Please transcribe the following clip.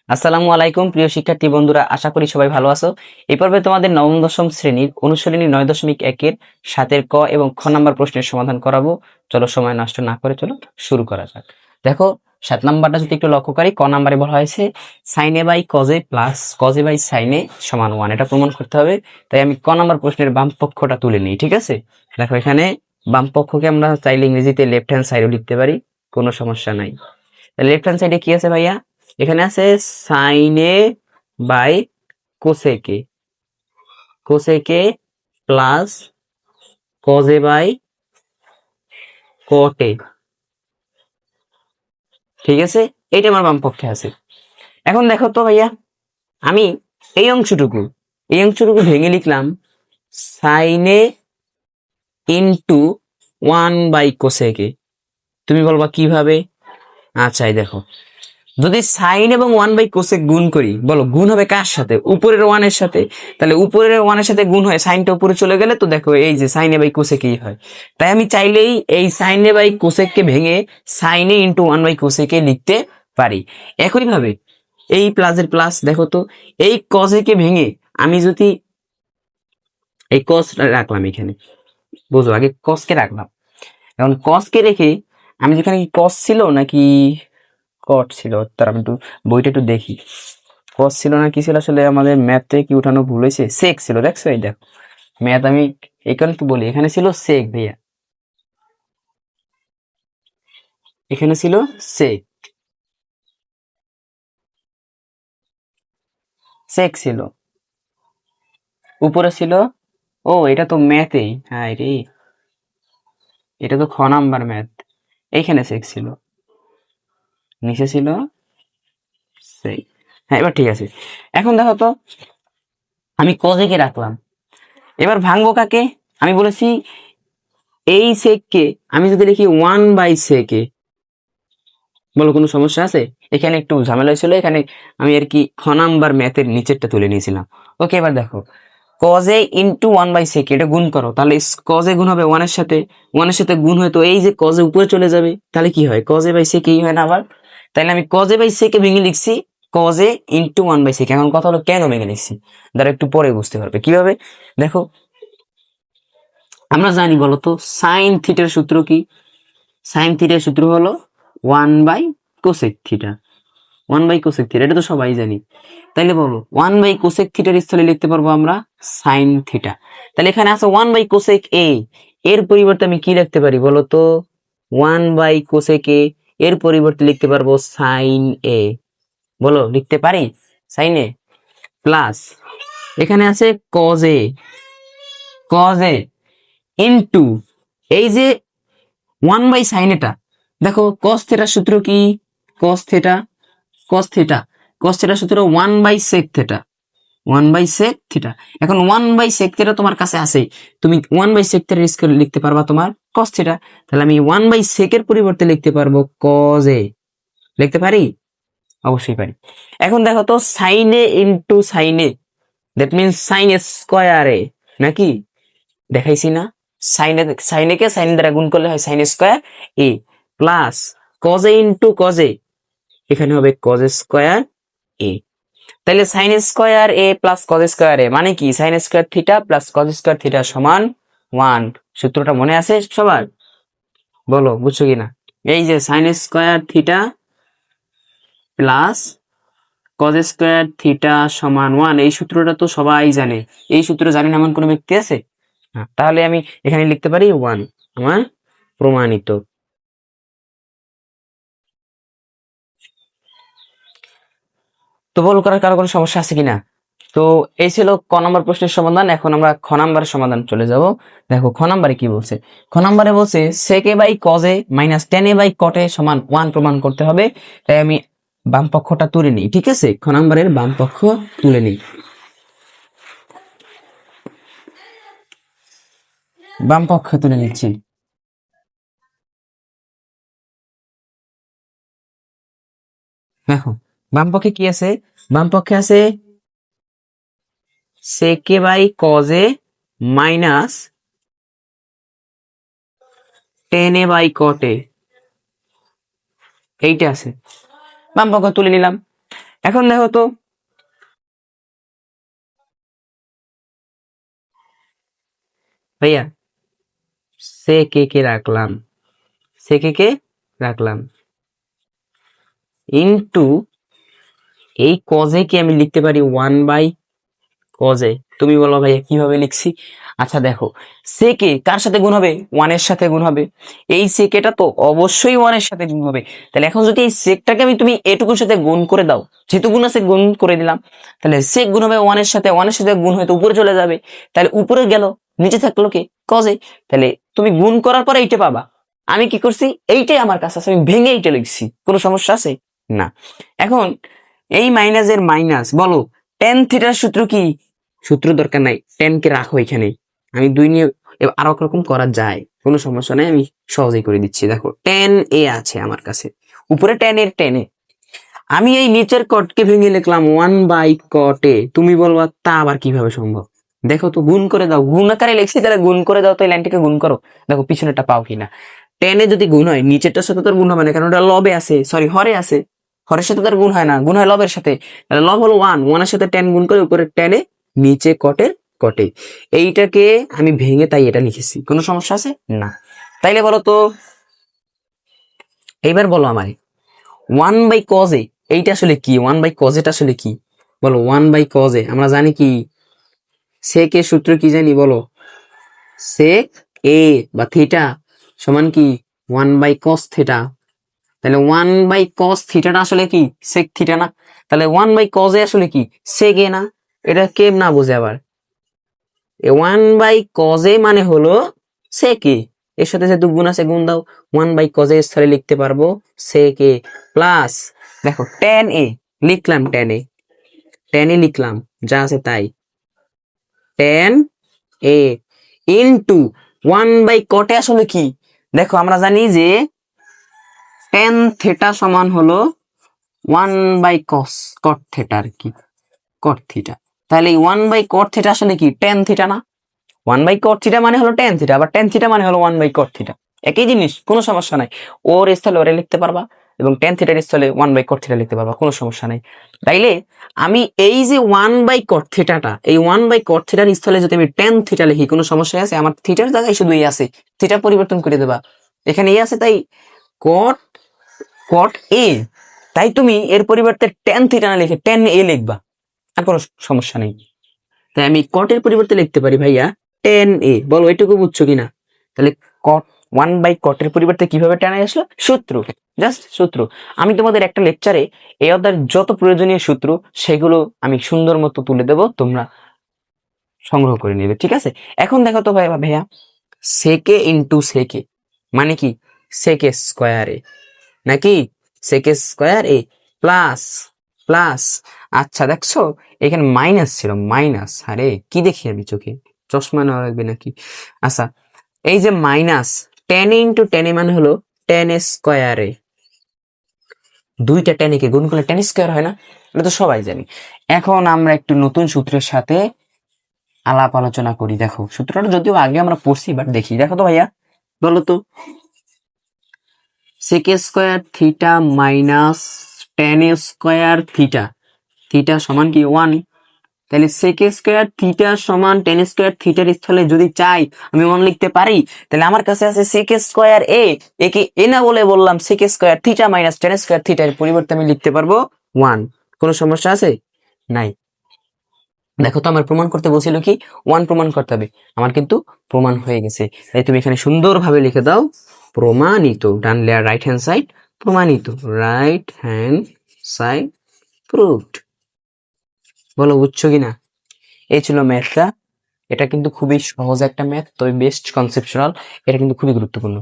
আসসালামু আলাইকুম প্রিয় শিক্ষার্থী বন্ধুরা, আশা করি সবাই ভালো আছো। এই পর্বে তোমাদের নবম দশম শ্রেণীর অনুশীলনী 9.1-এর 7-এর ক এবং খ নাম্বার প্রশ্নের সমাধান করাবো। চলো সময় নষ্ট না করে চলো শুরু করা যাক। দেখো 7 নাম্বারটা যদি একটু লক্ষ্য করি, ক নাম্বারে বলা হয়েছে sine A by cos A plus cos A by sine A সমান 1, এটা প্রমাণ করতে হবে। তাই আমি ক নাম্বার প্রশ্নের বাম পক্ষটা তুলে নিই, ঠিক আছে। দেখো এখানে বাম পক্ষকে আমরা চাইলে ইংরেজিতে লেফট হ্যান্ড সাইডও লিখতে পারি, কোনো সমস্যা নাই। লেফট হ্যান্ড সাইডে কি আছে ভাইয়া? এখানে আছে sine A by cosec A, cosec A plus cos A by cot A, ঠিক আছে। এইটা আমার বাম পক্ষে আছে। এখন দেখো তো ভাইয়া, আমি এই অংশটুকু ভেঙে লিখলাম সাইনে ইন্টু 1/কোসেকে। তুমি বলবা কিভাবে? আচ্ছা, এই দেখো, যদি সাইন এবং 1/কোসেক গুণ করি, বলো গুণ হবে কার সাথে? উপরের 1 এর সাথে। তাহলে উপরের 1 এর সাথে গুণ হয়, সাইনটা উপরে চলে গেলে তো দেখো এই যে সাইনে বাই কোসেকই হয়। তাই আমি চাইলেই এই সাইনে বাই কোসেককে ভেঙে সাইনে ইন্টু 1/কোসেকে লিখতে পারি। একই ভাবে এই প্লাসের প্লাস, দেখো তো এই কজেকে ভেঙে আমি যদি এই কস রাখলাম এখানে, বুঝো, আগে কসকে রাখলাম। এখন কসকে রেখে আমি যেখানে কস ছিল নাকি কট ছিল, তার আমি একটু বইটা একটু দেখি। কস ছিল না কি ছিল আসলে, আমাদের ম্যাথে কি উঠানো ভুল হয়েছে, সেক ছিল। দেখছো, এই দেখো ম্যাথ আমি এখানে তো বলি, এখানে ছিল সেক ভাইয়া, এখানে ছিল সেক, সেক ছিল উপরে ছিল। ও, এটা তো ম্যাথেই, হ্যাঁ রে, এটা তো খ নাম্বার ম্যাথ। এইখানে সেক ছিল, নিচে ছিল সেক। হ্যাঁ, এবার ঠিক আছে। এখন দেখো তো আমি কজেকে রাখলাম, এবার ভাঙবো কাকে? আমি বলেছি এই সেককে আমি যদি লিখি 1/সেকে, বলো কোনো সমস্যা আছে? এখানে একটু ঝামেলা ছিল, এখানে আমি আর কি খ নাম্বার ম্যাথের নিচেরটা তুলে নিয়েছিলাম। ওকে, এবার দেখো কজে ইন্টু 1/সেক, এটা গুণ করো, তাহলে কজে গুণ হবে 1 এর সাথে, 1 এর সাথে গুণ হয় তো এই যে কজে উপরে চলে যাবে, তাহলে কি হয়? কজে বাই সেক এই হয় না আবার? তাহলে আমি কজে বাই সেকে ভেঙে লিখছি কজে ইন্টু 1/সেক। এখন কথা হলো কেন ভেঙে লিখছি, দাঁড়া একটু পরে বুঝতে পারবে কিভাবে। দেখো আমরা জানি, বলতো সাইন থিটার সূত্র কি? সাইন থিটার সূত্র হলো 1/কোসেক থিটা, 1/কোসেক থিটা, এটা তো সবাই জানি। তাইলে বলো 1/কোসেক থিটার স্থলে লিখতে পারবো আমরা সাইন থিটা। তাহলে এখানে আছে 1/কোসেক এ, এর পরিবর্তে আমি কি লিখতে পারি বলো তো? 1/কোসেক এ এর পরিবর্তে লিখতে পারবো সাইন এ, বলো লিখতে পারি সাইন এ প্লাস এখানে আছে কজে, কজে ইনটু এই যে 1/সাইন এটা। দেখো কস থিটার সূত্র কি? কস থিটা, কস থিটা, কস থিটার সূত্র 1/সেক থিটা, 1/সেক থিটা। এখন 1/সেক থিটা তোমার কাছে আছে, তুমি 1/সেক থিটা স্কয়ার লিখতে পারবা তোমার কস থিটা। তাহলে আমি 1/সেকের পরিবর্তে লিখতে পারবো কজ এ, লিখতে পারি? অবশ্যই পারি। এখন দেখো তো sine A into sine A, that means sine square A, নাকি দেখাইছি না? সাইনে, সাইনেকে সাইন দ্বারা গুণ করলে হয় সাইন স্কয়ার এ প্লাস কজে ইনটু কজে, এখানে হবে কজ স্কয়ার এ। তাহলে সাইন স্কয়ার এ প্লাস কজ স্কয়ার এ মানে কি? Sine square theta plus cos square theta সমান 1। সূত্রটা মনে আছে সবার? বলো বুঝছো কিনা? এই যে sine square theta plus cos square theta সমান 1, এই সূত্রটা তো সবাই জানে। এই সূত্র জানেন এমন কোনো ব্যক্তি আছে? তাহলে আমি এখানে লিখতে পারি 1, আমার প্রমাণিত। তো বল করার কারো কোনো সমস্যা আছে কিনা? তো এই ছিল ক নম্বর প্রশ্নের সমাধান। এখন আমরা খ নম্বরের সমাধান চলে যাব। দেখো খ নম্বরে কি বলছে। খ নম্বরে বলছে sec A by cos A minus tan A by cot A সমান 1 প্রমাণ করতে হবে। তাই আমি বাম পক্ষটা তুলে নিই, ঠিক আছে। খ নম্বরের বাম পক্ষ তুলে নিই, বাম পক্ষ তুলে নিচ্ছি। দেখো বাম পক্ষে কি আছে? বাম পক্ষে আছে sec A by cos A minus tan A by cot A, এইটা আছে। বাম পক্ষ তুলে নিলাম। এখন দেখো তো ভাইয়া, সে কে রাখলাম ইনটু এই কজে কি আমি লিখতে পারি 1/cos a। তুমি বলো ভাইয়া কিভাবে লিখছি? আচ্ছা দেখো, সেকে কার সাথে গুণ হবে? 1 এর সাথে গুণ হবে। এই সেকেটা তো অবশ্যই 1 এর সাথে গুণ হবে। তাহলে এখন যদি এই সেকটাকে তুমি এটুকুর সাথে গুণ করে দাও, যেহেতু গুণ আছে গুণ করে দিলাম, তাহলে সেক গুণ হবে 1 এর সাথে, 1 এর সাথে গুণ হয়তো উপরে চলে যাবে, তাহলে উপরে গেল, নিচে থাকলো কি? cos a। তাহলে তুমি গুণ করার পরে এইটা পাবা। আমি কি করছি? এইটাই আমার কাছে আছে, আমি ভেঙে এইটা লিখছি। কোনো সমস্যা আছে? না। এখন এই মাইনাসের মাইনাস, বলো টেন থিটার সূত্র কি? সূত্র দরকার নাই, টেন কে রাখো এখানে। আমি দুই নিয়ে আরো রকম করা যায়, কোনো সমস্যা নাই, আমি সহজেই করে দিচ্ছি। দেখো টেন এ আছে আমার কাছে, উপরে টেন এ আমি এই নিচের কটকে ভেঙে লিখলাম 1/cot a। তুমি বলবা তা আবার কিভাবে সম্ভব? দেখো তো, গুণ করে দাও, গুণ আকারে লিখছি, তাহলে গুণ করে দাও তো, এই লাইনটিকে গুণ করো, দেখো পিছনেরটা পাও কিনা। টেনে যদি গুণ হয়, নিচেরটার সাথে তোর গুণ হবে না, কারণ ওটা লবে আছে, সরি হরে আছে, হরের সাথে তার গুণ হয় না, গুণ হয় লবের সাথে। তাহলে লব হলো 1, 1 এর সাথে টেন গুণ করে উপরে টেনে, নিচে কটে। এইটাকে আমি ভেঙে তাই এটা লিখেছি। কোনো সমস্যা আছে? না। তাইলে বলো তো, এইবার বলো আমায় 1/cos a এইটা আসলে কি? 1/cos এটা আসলে কি? বলো 1/cos a আমরা জানি কি? সেক এর সূত্র কি জানি বলো? সেক এ বা থিটা সমান কি 1/cos থিটা। তাহলে 1/cos থিটাটা আসলে কি? সেক থিটা না? তাহলে 1/cos a আসলে কি? সেক এ না? এটা কে না বোঝে আবার? 1/cos a মানে হলো সেক এ। এর সাথে যে গুণ আছে গুণ দাও, 1/cos a স্থলে লিখতে পারবো সেক এ প্লাস, দেখো tan a লিখলাম, tan a লিখলাম, যা আছে তাই, tan a into 1/cot a আসলে কি? দেখো আমরা জানি যে tan থিটা সমান হলো 1/cot থিটা আর কি, cot থিটা। তাহলে এই 1/cot থিটা আসলে কি? tan থিটা না? 1/cot থিটা মানে হলো tan থিটা, আবার tan থিটা মানে হলো 1/cot থিটা, একই জিনিস, কোনো সমস্যা নাই। ওর স্থলে ওরে লিখতে পারবা, এবং tan থিটার স্থলে 1/cot থিটা লিখতে পারবা, কোনো সমস্যা নাই। তাইলে আমি এই যে 1/cot থিটাটা, এই 1/cot থিটার স্থলে যদি আমি tan থিটা লিখি, কোনো সমস্যা আছে? আমার থিটার জায়গায় শুধু এই আছে, থিটা পরিবর্তন করে দেবা, এখানে এই আছে, তাই cot cot a, তাই তুমি এর পরিবর্তে tan থিটা না লিখে tan a লিখবা, আর কোনো সমস্যা নেই। তাই আমি cot এর পরিবর্তে লিখতে পারি ভাইয়া tan a। বলো এটুকু বুঝছো কিনা? তাহলে cot 1/cot এর পরিবর্তে কিভাবে tan a আসলো? সূত্র, জাস্ট সূত্র। আমি তোমাদের একটা লেকচারে এই অধ্যায়ের যত প্রয়োজনীয় সূত্র সেগুলো আমি সুন্দর মতো তুলে দেব, তোমরা সংগ্রহ করে নেবে, ঠিক আছে? এখন দেখো তো ভাইয়া, সেকে ইন্টু সেকে মানে কি? সেকে স্কোয়ার এ নাকি সেকে স্কোয়ার এ প্লাস প্লাস, আচ্ছা দেখছো এখানে মাইনাস ছিল, মাইনাস, আরে কি দেখি আমি চোখে, চশমা নেওয়া লাগবে নাকি? আচ্ছা, এই যে মাইনাস টেন ইন্টু টেন মানে হলো টেন স্কোয়ার এ, দুইটা টেনে কে গুণ করলে টেন স্কোয়ার হয় না? এটা তো সবাই জানি। এখন আমরা একটু নতুন সূত্রের সাথে আলাপ আলোচনা করি। দেখো সূত্রটা যদিও আগে আমরা পড়ছি, বাট দেখি, দেখো তো ভাইয়া, বলো তো sec square theta minus tan square theta, theta সমান কি 1। তাহলে sec স্কোয়ার থিটা সমান tan স্কোয়ার থিটার স্থলে যদি চাই আমি 1 লিখতে পারি, তাহলে আমার কাছে আছে sec স্কোয়ার a, একে এ না বলে বললাম sec square theta minus tan square থিটার পরিবর্তে আমি লিখতে পারবো 1। কোনো সমস্যা আছে? নাই। দেখো তো আমার প্রমাণ করতে বলছিল কি 1 প্রমাণ করতে হবে, আমার কিন্তু প্রমাণ হয়ে গেছে। তাই তুমি এখানে সুন্দরভাবে লিখে দাও প্রমাণিত, ডান লেয়ার রাইট হ্যান্ড সাইড, প্রমাণিত, রাইট হ্যান্ড সাইড প্রুভড। বলো বুঝছো কিনা? এই ছিল ম্যাথটা। এটা কিন্তু খুবই সহজ একটা ম্যাথ, তবে বেস্ট কনসেপচুয়াল, এটা কিন্তু খুবই গুরুত্বপূর্ণ।